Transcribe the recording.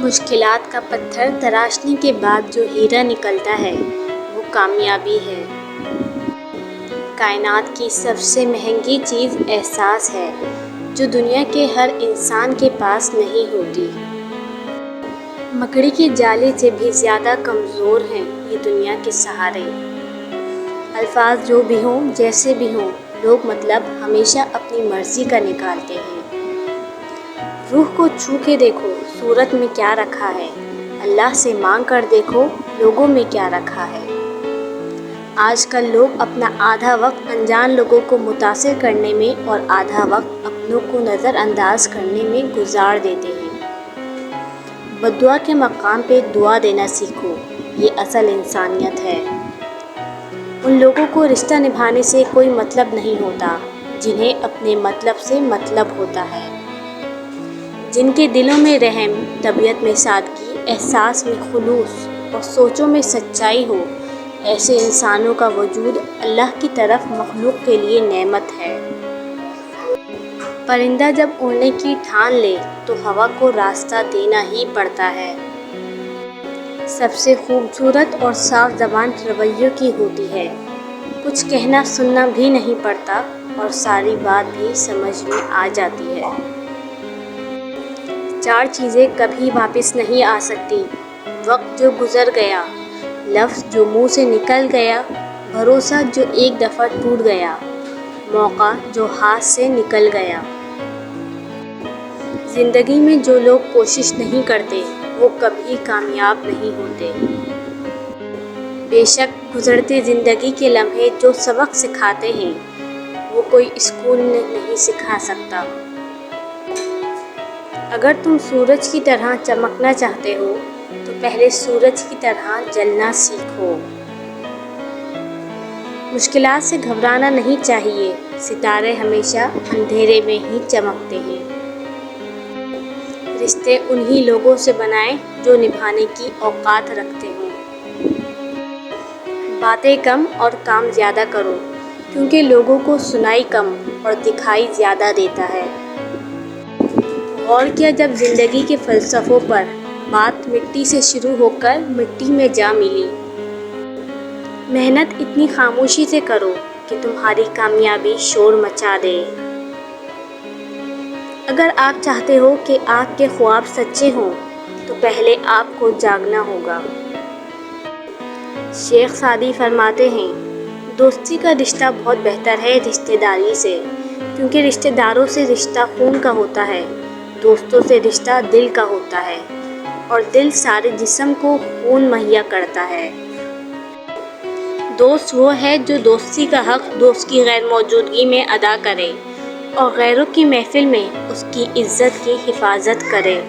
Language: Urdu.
مشکلات کا پتھر تراشنے کے بعد جو ہیرا نکلتا ہے وہ کامیابی ہے۔ کائنات کی سب سے مہنگی چیز احساس ہے جو دنیا کے ہر انسان کے پاس نہیں ہوتی۔ مکڑی کے جالے سے بھی زیادہ کمزور ہیں یہ دنیا کے سہارے۔ الفاظ جو بھی ہوں جیسے بھی ہوں لوگ مطلب ہمیشہ اپنی مرضی کا نکالتے ہیں۔ روح کو چھو کے دیکھو صورت میں کیا رکھا ہے، اللہ سے مانگ کر دیکھو لوگوں میں کیا رکھا ہے۔ آج کل لوگ اپنا آدھا وقت انجان لوگوں کو متاثر کرنے میں اور آدھا وقت اپنوں کو نظر انداز کرنے میں گزار دیتے ہیں۔ بددعا کے مقام پہ دعا دینا سیکھو، یہ اصل انسانیت ہے۔ ان لوگوں کو رشتہ نبھانے سے کوئی مطلب نہیں ہوتا جنہیں اپنے مطلب سے مطلب ہوتا ہے۔ جن کے دلوں میں رحم، طبیعت میں سادگی، احساس میں خلوص اور سوچوں میں سچائی ہو، ایسے انسانوں کا وجود اللہ کی طرف مخلوق کے لیے نعمت ہے۔ پرندہ جب اڑنے کی ٹھان لے تو ہوا کو راستہ دینا ہی پڑتا ہے۔ سب سے خوبصورت اور صاف زبان رویوں کی ہوتی ہے۔ کچھ کہنا سننا بھی نہیں پڑتا اور ساری بات بھی سمجھ میں آ جاتی ہے۔ 4 چیزیں کبھی واپس نہیں آ سکتی: وقت جو گزر گیا، لفظ جو منہ سے نکل گیا، بھروسہ جو ایک دفعہ ٹوٹ گیا، موقع جو ہاتھ سے نکل گیا۔ زندگی میں جو لوگ کوشش نہیں کرتے وہ کبھی کامیاب نہیں ہوتے۔ بے شک گزرتے زندگی کے لمحے جو سبق سکھاتے ہیں وہ کوئی اسکول نہیں سکھا سکتا۔ اگر تم سورج کی طرح چمکنا چاہتے ہو تو پہلے سورج کی طرح جلنا سیکھو۔ مشکلات سے گھبرانا نہیں چاہیے، ستارے ہمیشہ اندھیرے میں ہی چمکتے ہیں۔ رشتے انہی لوگوں سے بنائیں جو نبھانے کی اوقات رکھتے ہوں۔ باتیں کم اور کام زیادہ کرو کیونکہ لوگوں کو سنائی کم اور دکھائی زیادہ دیتا ہے۔ غور کیا جب زندگی کے فلسفوں پر، بات مٹی سے شروع ہو کر مٹی میں جا ملی۔ محنت اتنی خاموشی سے کرو کہ تمہاری کامیابی شور مچا دے۔ اگر آپ چاہتے ہو کہ آپ کے خواب سچے ہوں تو پہلے آپ کو جاگنا ہوگا۔ شیخ سعدی فرماتے ہیں، دوستی کا رشتہ بہت بہتر ہے رشتہ داری سے، کیونکہ رشتہ داروں سے رشتہ خون کا ہوتا ہے، دوستوں سے رشتہ دل کا ہوتا ہے، اور دل سارے جسم کو خون مہیا کرتا ہے۔ دوست وہ ہے جو دوستی کا حق دوست کی غیر موجودگی میں ادا کرے اور غیروں کی محفل میں اس کی عزت کی حفاظت کرے۔